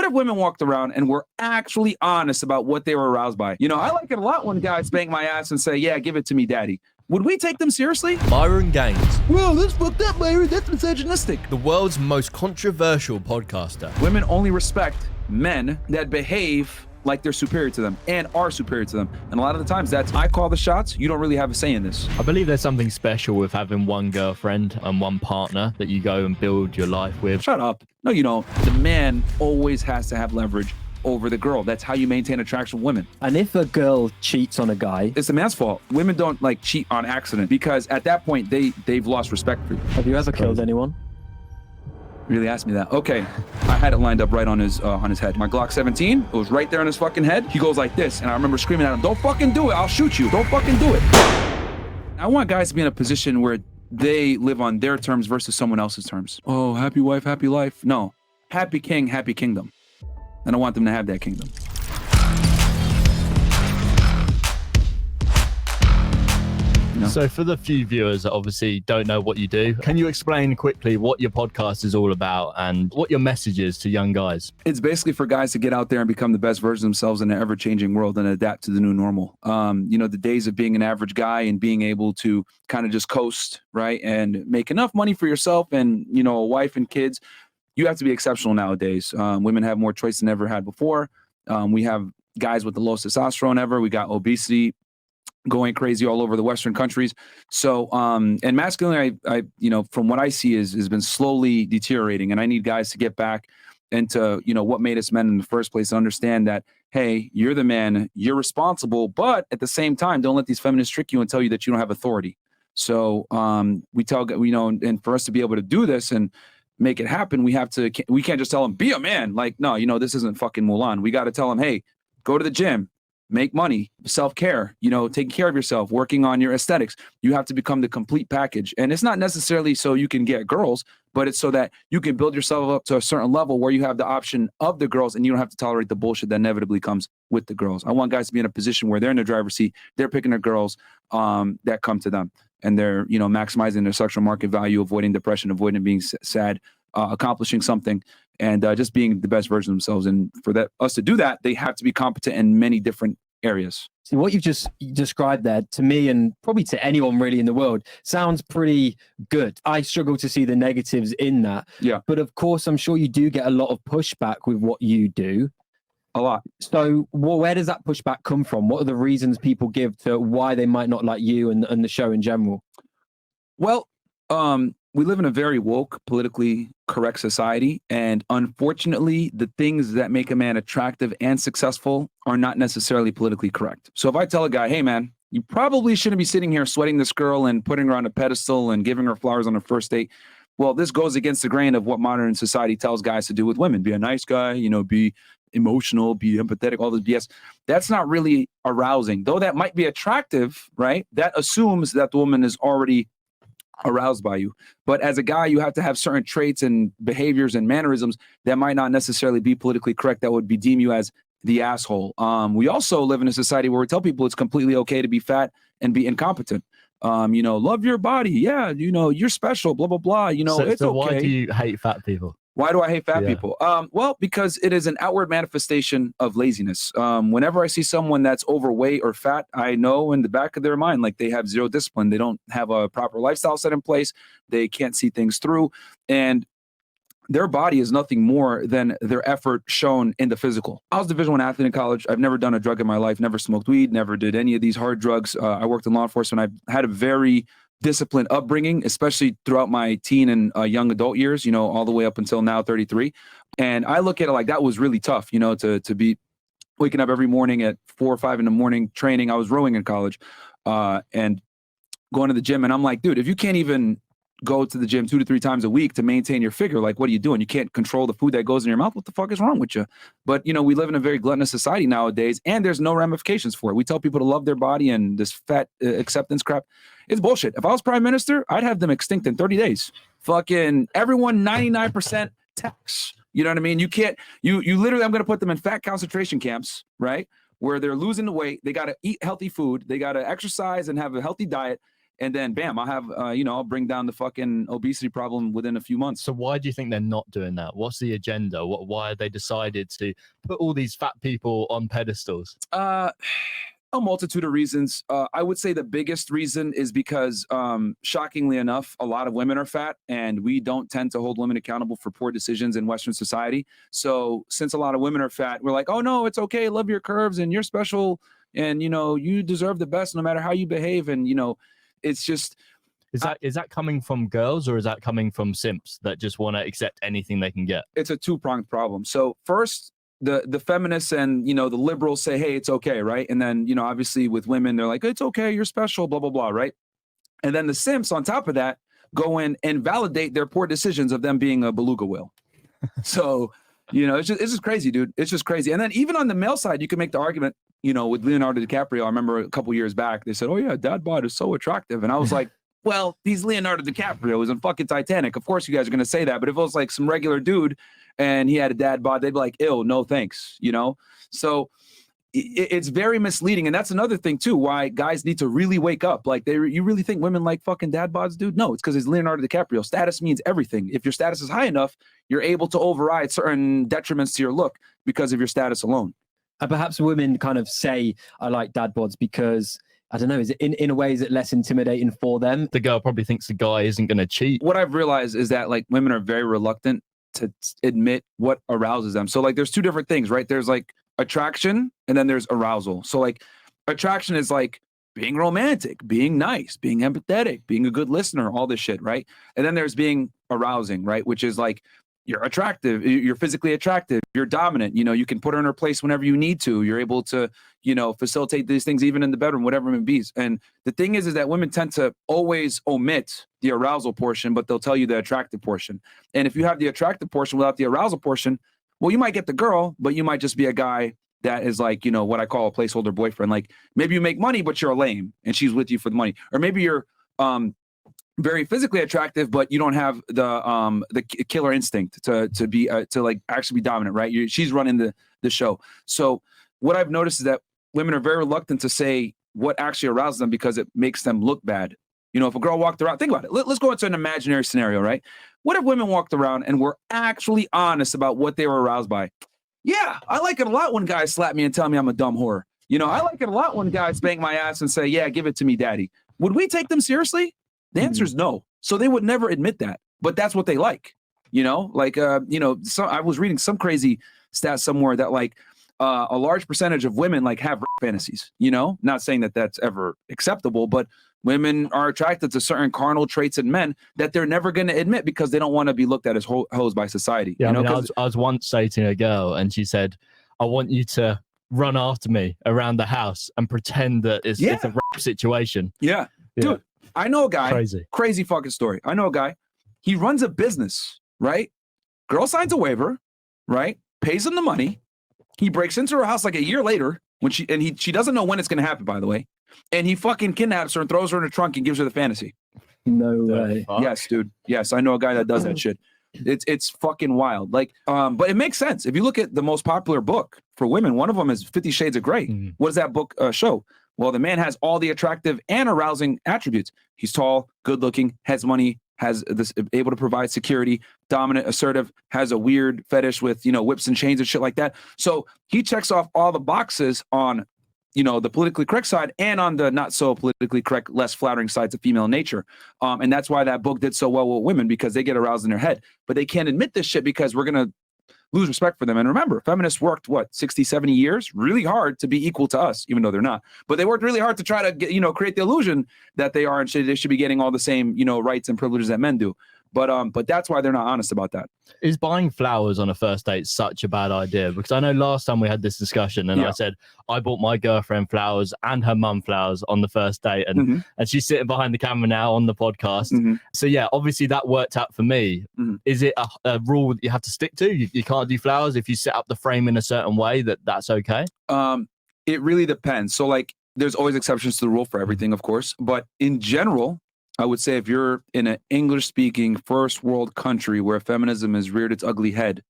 What if women walked around and were actually honest about what they were aroused by? You know, I like it a lot when guys spank my ass and say, yeah, give it to me, daddy. Would we take them seriously? Myron Gaines. Whoa, that's fucked up, Myron. That's misogynistic. The world's most controversial podcaster. Women only respect men that behave like they're superior to them and are superior to them. And a lot of the times that's, I call the shots, you don't really have a say in this. I believe there's something special with having one girlfriend and one partner that you go and build your life with. Shut up. No, you don't. The man always has to have leverage over the girl. That's how you maintain attraction with women. And if a girl cheats on a guy, it's the man's fault. Women don't like cheat on accident because at that point they've lost respect for you. Have you ever killed anyone? Really asked me that. Okay, I had it lined up right on his head. My Glock 17, it was right there on his fucking head. He goes like this, and I remember screaming at him, "Don't fucking do it! I'll shoot you! Don't fucking do it!" I want guys to be in a position where they live on their terms versus someone else's terms. Oh, happy wife, happy life. No, happy king, happy kingdom. I don't want them to have that kingdom. No. So for the few viewers that obviously don't know what you do, can you explain quickly what your podcast is all about and what your message is to young guys? It's basically for guys to get out there and become the best version of themselves in an ever-changing world and adapt to the new normal. You know, the days of being an average guy and being able to kind of just coast, right, and make enough money for yourself and, you know, a wife and kids, you have to be exceptional nowadays. Women have more choice than ever had before. We have guys with the lowest testosterone ever. We got obesity going crazy all over the Western countries. So, and masculinity, I you know, from what I see has been slowly deteriorating. And I need guys to get back into, you know, what made us men in the first place, to understand that, hey, you're the man, you're responsible, but at the same time, don't let these feminists trick you and tell you that you don't have authority. So we tell, you know, and for us to be able to do this and make it happen, we can't just tell them, be a man. Like, no, you know, this isn't fucking Mulan. We got to tell them, hey, go to the gym, make money, self-care, you know, taking care of yourself, working on your aesthetics. You have to become the complete package. And it's not necessarily so you can get girls, but it's so that you can build yourself up to a certain level where you have the option of the girls and you don't have to tolerate the bullshit that inevitably comes with the girls. I want guys to be in a position where they're in the driver's seat, they're picking the girls that come to them, and they're, you know, maximizing their sexual market value, avoiding depression, avoiding being sad, accomplishing something, and just being the best version of themselves. And for us to do that, they have to be competent in many different areas. See, what you've just described there, to me and probably to anyone really in the world, sounds pretty good. I struggle to see the negatives in that. Yeah. But of course, I'm sure you do get a lot of pushback with what you do. A lot. So where does that pushback come from? What are the reasons people give to why they might not like you and the show in general? Well, we live in a very woke, politically correct society. And unfortunately, the things that make a man attractive and successful are not necessarily politically correct. So if I tell a guy, hey, man, you probably shouldn't be sitting here sweating this girl and putting her on a pedestal and giving her flowers on a first date. Well, this goes against the grain of what modern society tells guys to do with women. Be a nice guy, you know, be emotional, be empathetic, all this BS. That's not really arousing. Though that might be attractive, right? That assumes that the woman is already aroused by you. But as a guy, you have to have certain traits and behaviors and mannerisms that might not necessarily be politically correct, that would deem you as the asshole. We also live in a society where we tell people it's completely okay to be fat and be incompetent. You know, love your body. Yeah, you know, you're special, blah, blah, blah. You know, it's so okay. Why do you hate fat people? Why do I hate fat people? Well, because it is an outward manifestation of laziness. Whenever I see someone that's overweight or fat, I know in the back of their mind, like, they have zero discipline. They don't have a proper lifestyle set in place. They can't see things through. And their body is nothing more than their effort shown in the physical. I was a Division I athlete in college. I've never done a drug in my life, never smoked weed, never did any of these hard drugs. I worked in law enforcement. I've had a very disciplined upbringing, especially throughout my teen and young adult years, you know, all the way up until now, 33. And I look at it like that was really tough, you know, to be waking up every morning at 4 or 5 in the morning training. I was rowing in college and going to the gym. And I'm like, dude, if you can't even go to the gym 2 to 3 times a week to maintain your figure, like, what are you doing? You can't control the food that goes in your mouth. What the fuck is wrong with you? But, you know, we live in a very gluttonous society nowadays, and there's no ramifications for it. We tell people to love their body, and this fat acceptance crap, it's bullshit. If I was prime minister, I'd have them extinct in 30 days. Fucking everyone, 99% tax. You know what I mean? You can't, you literally, I'm going to put them in fat concentration camps, right? Where they're losing the weight. They got to eat healthy food. They got to exercise and have a healthy diet. And then bam, I'll have, I'll bring down the fucking obesity problem within a few months. So why do you think they're not doing that? What's the agenda? Why have they decided to put all these fat people on pedestals? A multitude of reasons. I would say the biggest reason is because, shockingly enough, a lot of women are fat, and we don't tend to hold women accountable for poor decisions in Western society. So since a lot of women are fat, we're like, oh no, it's okay. Love your curves and you're special. And, you deserve the best no matter how you behave. And, it's just. Is that coming from girls, or is that coming from simps that just want to accept anything they can get? It's a two-pronged problem. So first, the feminists and, the liberals say, hey, it's okay, right? And then, obviously with women, they're like, it's okay, you're special, blah, blah, blah, right? And then the simps on top of that go in and validate their poor decisions of them being a beluga whale. So, it's just crazy, dude. It's just crazy. And then even on the male side, you can make the argument, with Leonardo DiCaprio. I remember a couple years back, they said, oh yeah, dad bod is so attractive. And I was like, well, he's Leonardo DiCaprio. He was in fucking Titanic. Of course you guys are going to say that. But if it was like some regular dude and he had a dad bod, they'd be like, ew, no thanks, So it's very misleading. And that's another thing too, why guys need to really wake up. Like, you really think women like fucking dad bods, dude? No, it's because it's Leonardo DiCaprio. Status means everything. If your status is high enough, you're able to override certain detriments to your look because of your status alone. And perhaps women kind of say, I like dad bods because, I don't know, is it in a way, is it less intimidating for them? The girl probably thinks the guy isn't going to cheat. What I've realized is that like women are very reluctant to admit what arouses them. So like there's two different things, right? There's like attraction and then there's arousal. So like attraction is like being romantic, being nice, being empathetic, being a good listener, all this shit, right? And then there's being arousing, right? Which is like you're attractive, you're physically attractive, you're dominant, you can put her in her place whenever you need to. You're able to, facilitate these things even in the bedroom, whatever it may be. And the thing is that women tend to always omit the arousal portion, but they'll tell you the attractive portion. And if you have the attractive portion without the arousal portion, well, you might get the girl, but you might just be a guy that is like, what I call a placeholder boyfriend. Like maybe you make money, but you're lame and she's with you for the money. Or maybe you're, very physically attractive, but you don't have the killer instinct to be to like actually be dominant, right? She's running the show. So what I've noticed is that women are very reluctant to say what actually arouses them because it makes them look bad. If a girl walked around, think about it. Let's go into an imaginary scenario, right? What if women walked around and were actually honest about what they were aroused by? Yeah, I like it a lot when guys slap me and tell me I'm a dumb whore. I like it a lot when guys spank my ass and say, yeah, give it to me, daddy. Would we take them seriously? The answer is no. So they would never admit that, but that's what they like, so I was reading some crazy stat somewhere that like a large percentage of women like have fantasies, not saying that that's ever acceptable, but women are attracted to certain carnal traits in men that they're never going to admit because they don't want to be looked at as hoes by society. Yeah, I was once dating a girl and she said, I want you to run after me around the house and pretend that it's a rap situation. Yeah. Dude. I know a guy, crazy fucking story. I know a guy, he runs a business, right? Girl signs a waiver, right? Pays him the money. He breaks into her house like a year later when she doesn't know when it's going to happen, by the way. And he fucking kidnaps her and throws her in a trunk and gives her the fantasy. No way. Yes, dude. Yes, I know a guy that does that shit. It's fucking wild. Like, but it makes sense. If you look at the most popular book for women, one of them is 50 Shades of Grey. Mm-hmm. What does that book show? Well, the man has all the attractive and arousing attributes. He's tall, good looking, has money, has this able to provide security, dominant, assertive, has a weird fetish with, whips and chains and shit like that. So he checks off all the boxes on, the politically correct side and on the not so politically correct, less flattering sides of female nature. And that's why that book did so well with women, because they get aroused in their head, but they can't admit this shit because we're going to lose respect for them. And remember, feminists worked 60, 70 years really hard to be equal to us, even though they're not. But they worked really hard to try to get, create the illusion that they are and they should be getting all the same, rights and privileges that men do. But that's why they're not honest about that. Is buying flowers on a first date such a bad idea? Because I know last time we had this discussion and I said, I bought my girlfriend flowers and her mum flowers on the first date. And she's sitting behind the camera now on the podcast. Mm-hmm. So yeah, obviously that worked out for me. Mm-hmm. Is it a rule that you have to stick to? You can't do flowers if you set up the frame in a certain way that's okay? It really depends. So like there's always exceptions to the rule for everything, of course. But in general, I would say if you're in an English-speaking first world country where feminism has reared its ugly head,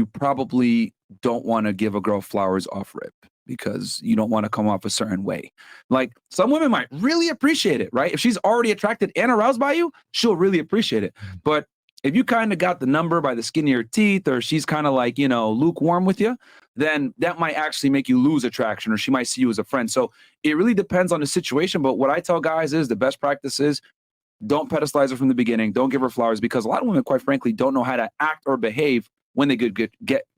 you probably don't want to give a girl flowers off rip because you don't want to come off a certain way. Like some women might really appreciate it, right? If she's already attracted and aroused by you, she'll really appreciate it. But if you kind of got the number by the skin of your teeth, or she's kind of like, lukewarm with you, then that might actually make you lose attraction, or she might see you as a friend. So it really depends on the situation. But what I tell guys is the best practice is don't pedestalize her from the beginning. Don't give her flowers, because a lot of women, quite frankly, don't know how to act or behave when they get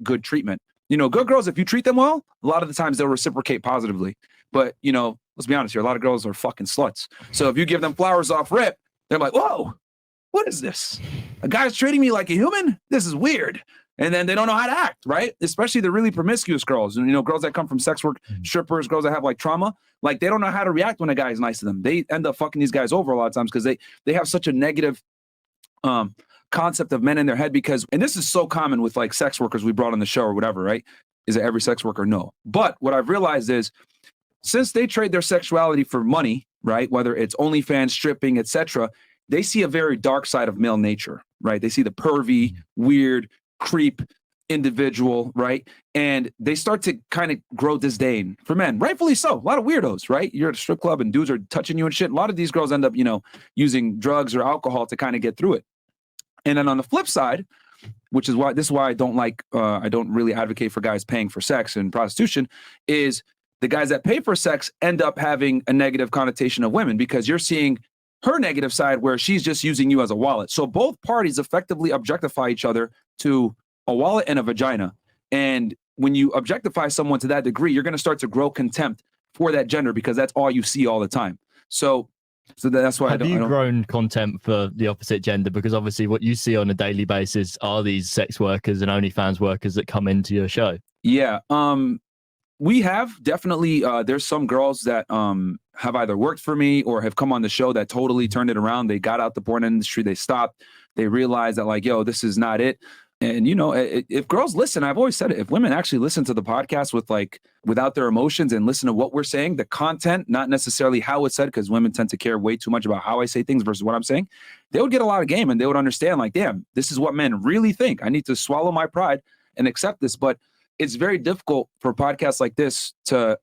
good treatment. Good girls, if you treat them well, a lot of the times they'll reciprocate positively. But, let's be honest here, a lot of girls are fucking sluts. So if you give them flowers off rip, they're like, whoa, what is this? A guy's treating me like a human? This is weird. And then they don't know how to act, right? Especially the really promiscuous girls. Girls that come from sex work, strippers, girls that have like trauma, like they don't know how to react when a guy is nice to them. They end up fucking these guys over a lot of times because they have such a negative concept of men in their head, because, and this is so common with like sex workers we brought on the show or whatever, right? Is it every sex worker? No. But what I've realized is, since they trade their sexuality for money, right? Whether it's OnlyFans, stripping, etc., they see a very dark side of male nature, right? They see the pervy, weird, creep individual, right? And they start to kind of grow disdain for men, rightfully so. A lot of weirdos, right? You're at a strip club and dudes are touching you and shit. A lot of these girls end up, using drugs or alcohol to kind of get through it. And then on the flip side, which is why I don't like, I don't really advocate for guys paying for sex and prostitution, is the guys that pay for sex end up having a negative connotation of women, because you're seeing her negative side where she's just using you as a wallet. So both parties effectively objectify each other to a wallet and a vagina. And when you objectify someone to that degree, you're going to start to grow contempt for that gender, because that's all you see all the time. So that's why Have you grown contempt for the opposite gender? Because obviously what you see on a daily basis are these sex workers and OnlyFans workers that come into your show. Yeah. We have definitely, there's some girls that have either worked for me or have come on the show that totally turned it around. They got out the porn industry, they stopped, they realized that like, yo, this is not it. And, if girls listen, I've always said it, if women actually listen to the podcast without their emotions and listen to what we're saying, the content, not necessarily how it's said, because women tend to care way too much about how I say things versus what I'm saying, they would get a lot of game and they would understand like, damn, this is what men really think. I need to swallow my pride and accept this. But it's very difficult for podcasts like this to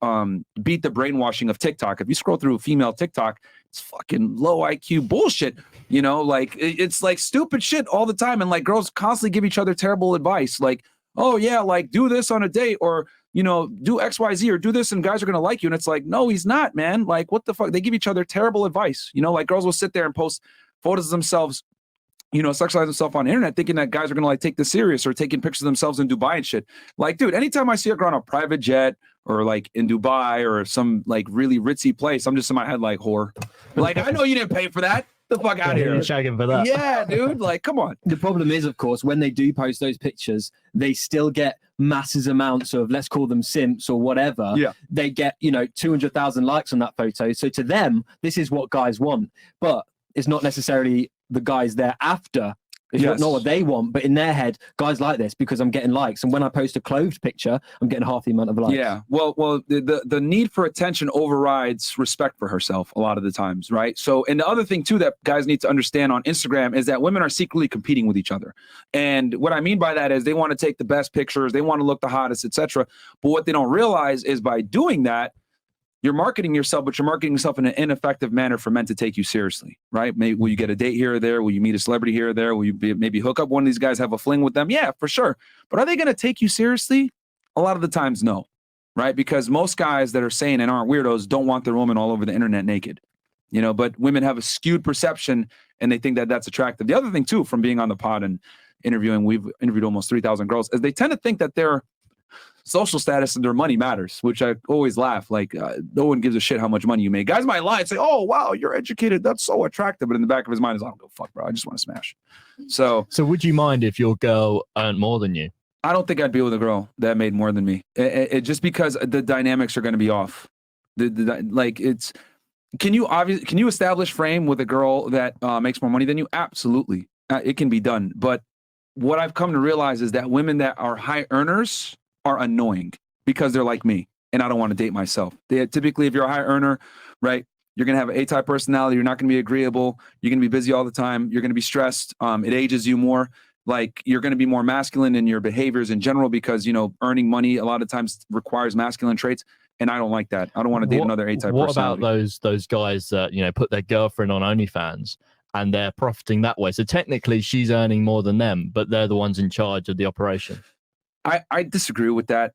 beat the brainwashing of TikTok. If you scroll through female TikTok, it's fucking low IQ bullshit. Like it's like stupid shit all the time. And like girls constantly give each other terrible advice. Like, oh yeah, like do this on a date, or, do X, Y, Z, or do this and guys are going to like you. And it's like, no, he's not, man. Like what the fuck? They give each other terrible advice. Like girls will sit there and post photos of themselves, sexualize themselves on the internet, thinking that guys are going to like take this serious, or taking pictures of themselves in Dubai and shit. Like, dude, anytime I see a girl on a private jet or like in Dubai or some like really ritzy place, I'm just in my head like, whore. Like, I know you didn't pay for that. The fuck out of here. Shagging for that. Yeah, dude. Like, come on. The problem is, of course, when they do post those pictures, they still get massive amounts of, let's call them simps or whatever. Yeah. They get, 200,000 likes on that photo. So to them, this is what guys want. But it's not necessarily the guys they're after. It's not what they want, but in their head, guys like this because I'm getting likes. And when I post a clothed picture, I'm getting half the amount of likes. Yeah. Well, the need for attention overrides respect for herself a lot of the times, right? So, and the other thing too that guys need to understand on Instagram is that women are secretly competing with each other. And what I mean by that is they want to take the best pictures, they want to look the hottest, etc. But what they don't realize is by doing that, you're marketing yourself, but you're marketing yourself in an ineffective manner for men to take you seriously, right? Maybe will you get a date here or there? Will you meet a celebrity here or there? Will you maybe hook up one of these guys, have a fling with them? Yeah, for sure. But are they going to take you seriously? A lot of the times, no, right? Because most guys that are sane and aren't weirdos don't want their woman all over the internet naked, but women have a skewed perception and they think that that's attractive. The other thing too, from being on the pod and interviewing, we've interviewed almost 3,000 girls, is they tend to think that their social status and their money matters, which I always laugh. Like, no one gives a shit how much money you make. Guys might lie and say, oh, wow, you're educated. That's so attractive. But in the back of his mind is, I don't go fuck, bro. I just want to smash. So would you mind if your girl earned more than you? I don't think I'd be with a girl that made more than me. It just because the dynamics are going to be off. Can you establish frame with a girl that makes more money than you? Absolutely. It can be done. But what I've come to realize is that women that are high earners are annoying because they're like me and I don't want to date myself. Typically, if you're a high earner, right, you're going to have an A-type personality. You're not going to be agreeable. You're going to be busy all the time. You're going to be stressed. It ages you more. like you're going to be more masculine in your behaviors in general because, you know, earning money a lot of times requires masculine traits. And I don't like that. I don't want to date another A-type What personality. about those guys that, you know, put their girlfriend on OnlyFans and they're profiting that way? So technically she's earning more than them, but they're the ones in charge of the operation. I disagree with that.